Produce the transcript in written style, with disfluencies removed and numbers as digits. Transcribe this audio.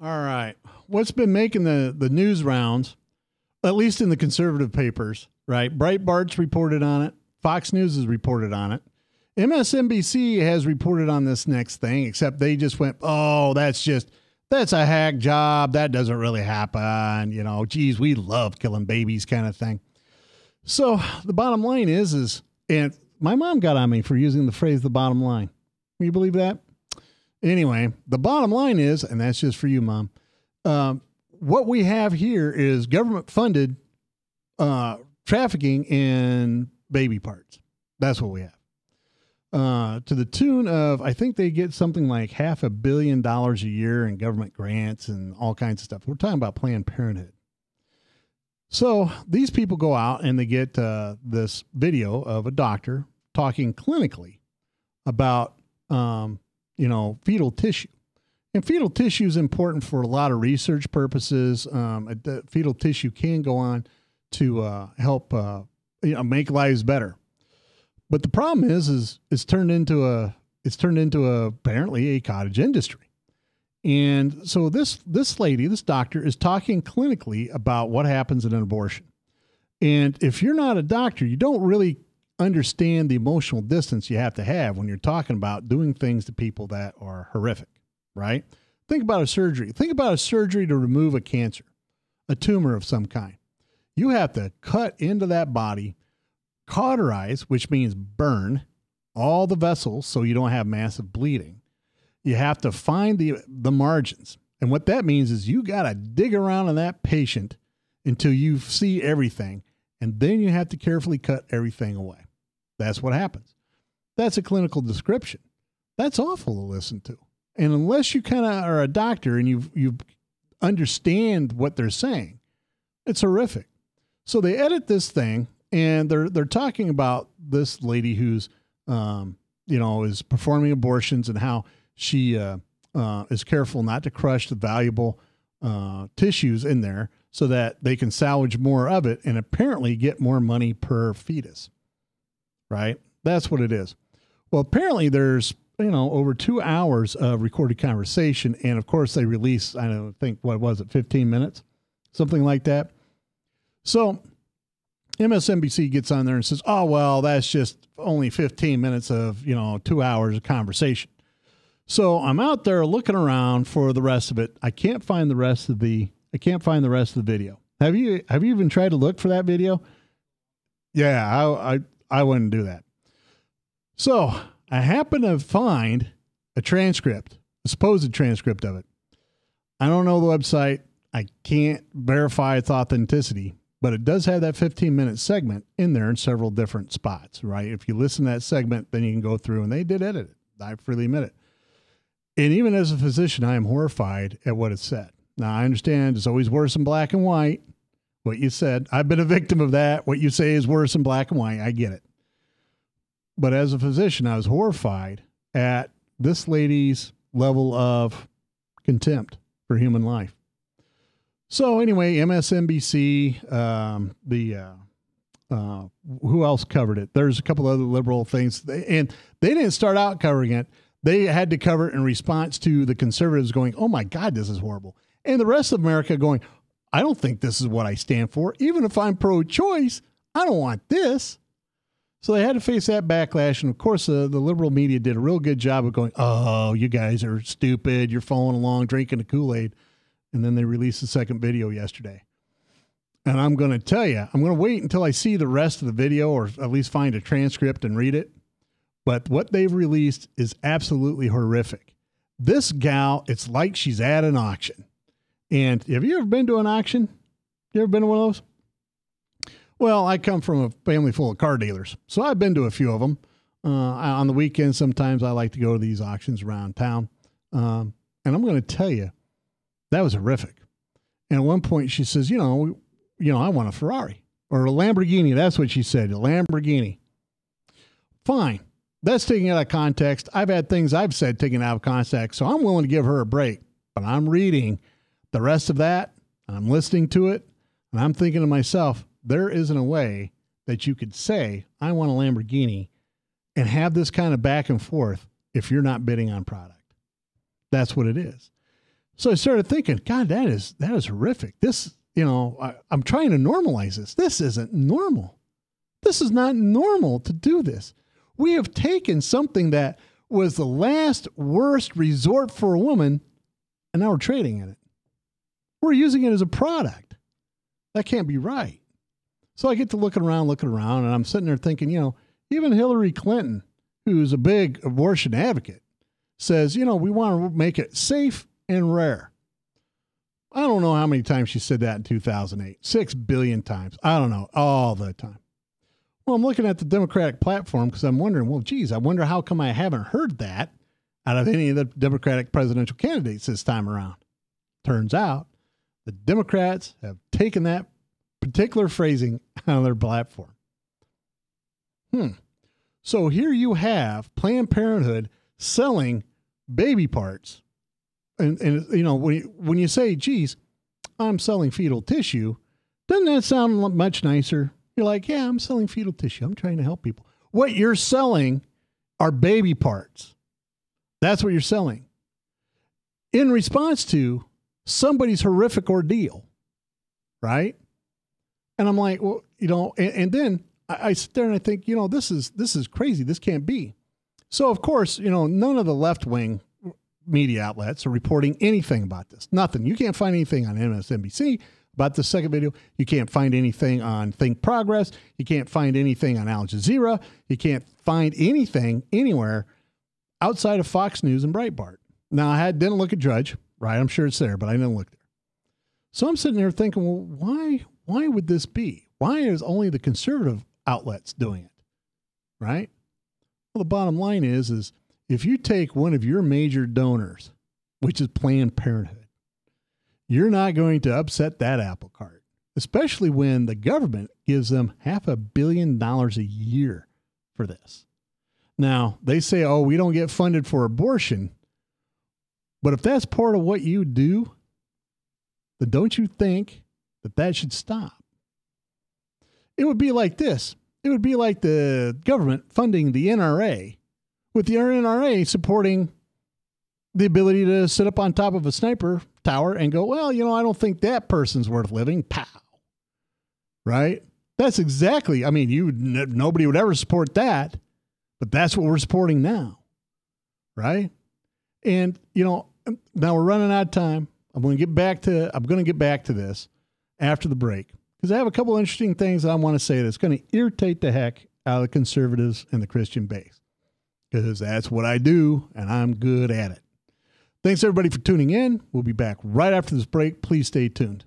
All right. What's been making the news rounds, at least in the conservative papers, right? Breitbart's reported on it. Fox News has reported on it. MSNBC has reported on this next thing, except they just went, oh, that's a hack job. That doesn't really happen. You know, geez, we love killing babies kind of thing. So the bottom line is, and my mom got on me for using the phrase, the bottom line. Can you believe that? Anyway, the bottom line is, and that's just for you, Mom, what we have here is government-funded trafficking in baby parts. That's what we have. To the tune of, I think they get something like $500 million a year in government grants and all kinds of stuff. We're talking about Planned Parenthood. So these people go out and they get this video of a doctor talking clinically about fetal tissue. And fetal tissue is important for a lot of research purposes. Fetal tissue can go on to help make lives better. But the problem is it's turned into apparently a cottage industry. And so this lady, this doctor, is talking clinically about what happens in an abortion. And if you're not a doctor, you don't really understand the emotional distance you have to have when you're talking about doing things to people that are horrific, right? Think about a surgery. Think about a surgery to remove a cancer, a tumor of some kind. You have to cut into that body, cauterize, which means burn all the vessels so you don't have massive bleeding. You have to find the margins. And what that means is you got to dig around on that patient until you see everything. And then you have to carefully cut everything away. That's what happens. That's a clinical description. That's awful to listen to. And unless you kind of are a doctor and you understand what they're saying, it's horrific. So they edit this thing and they're talking about this lady who's, is performing abortions and how she is careful not to crush the valuable tissues in there so that they can salvage more of it and apparently get more money per fetus, right? That's what it is. Well, apparently there's, over 2 hours of recorded conversation. And of course they release, I don't think, what was it, 15 minutes, something like that. So MSNBC gets on there and says, oh, well, that's just only 15 minutes of, 2 hours of conversation. So I'm out there looking around for the rest of it. I can't find the rest of the video. Have you even tried to look for that video? Yeah, I wouldn't do that. So I happen to find a transcript, a supposed transcript of it. I don't know the website. I can't verify its authenticity, but it does have that 15-minute segment in there in several different spots, right? If you listen to that segment, then you can go through, and they did edit it. I freely admit it. And even as a physician, I am horrified at what it said. Now, I understand it's always worse in black and white, what you said. I've been a victim of that. What you say is worse in black and white. I get it. But as a physician, I was horrified at this lady's level of contempt for human life. So anyway, MSNBC, who else covered it? There's a couple other liberal things, and they didn't start out covering it. They had to cover it in response to the conservatives going, oh my God, this is horrible. And the rest of America going, I don't think this is what I stand for. Even if I'm pro-choice, I don't want this. So they had to face that backlash. And of course, the liberal media did a real good job of going, oh, you guys are stupid. You're following along, drinking the Kool-Aid. And then they released the second video yesterday. And I'm going to tell you, I'm going to wait until I see the rest of the video or at least find a transcript and read it. But what they've released is absolutely horrific. This gal, it's like she's at an auction. And have you ever been to an auction? You ever been to one of those? Well, I come from a family full of car dealers, so I've been to a few of them. On the weekends, sometimes I like to go to these auctions around town. And I'm going to tell you, that was horrific. And at one point she says, I want a Ferrari or a Lamborghini. That's what she said, a Lamborghini. Fine. That's taken out of context. I've had things I've said taken out of context, so I'm willing to give her a break. But I'm reading the rest of that, and I'm listening to it, and I'm thinking to myself, there isn't a way that you could say, I want a Lamborghini, and have this kind of back and forth if you're not bidding on product. That's what it is. So I started thinking, God, that is horrific. This, I'm trying to normalize this. This isn't normal. This is not normal to do this. We have taken something that was the last worst resort for a woman, and now we're trading in it. We're using it as a product. That can't be right. So I get to looking around, and I'm sitting there thinking, even Hillary Clinton, who's a big abortion advocate, says, we want to make it safe and rare. I don't know how many times she said that in 2008. 6 billion times. I don't know. All the time. Well, I'm looking at the Democratic platform because I'm wondering, well, geez, I wonder how come I haven't heard that out of any of the Democratic presidential candidates this time around. Turns out the Democrats have taken that particular phrasing out of their platform. So here you have Planned Parenthood selling baby parts. And when you say, geez, I'm selling fetal tissue, doesn't that sound much nicer? You're like, yeah, I'm selling fetal tissue. I'm trying to help people. What you're selling are baby parts. That's what you're selling. In response to somebody's horrific ordeal, right? And I'm like, well, and then I sit there and I think, this is crazy. This can't be. So, of course, none of the left-wing media outlets are reporting anything about this. Nothing. You can't find anything on MSNBC about the second video. You can't find anything on Think Progress. You can't find anything on Al Jazeera. You can't find anything anywhere outside of Fox News and Breitbart. Now, I didn't look at Drudge, right? I'm sure it's there, but I didn't look there. So I'm sitting there thinking, well, why would this be? Why is only the conservative outlets doing it, right? Well, the bottom line is if you take one of your major donors, which is Planned Parenthood, you're not going to upset that apple cart, especially when the government gives them $500 million a year for this. Now, they say, oh, we don't get funded for abortion. But if that's part of what you do, then don't you think that should stop? It would be like this. It would be like the government funding the NRA, with the NRA supporting the ability to sit up on top of a sniper tower and go, well, I don't think that person's worth living. Pow. Right? That's exactly, nobody would ever support that, but that's what we're supporting now. Right? And, now we're running out of time. I'm going to get back to this after the break, because I have a couple of interesting things that I want to say that's going to irritate the heck out of the conservatives and the Christian base, because that's what I do, and I'm good at it. Thanks, everybody, for tuning in. We'll be back right after this break. Please stay tuned.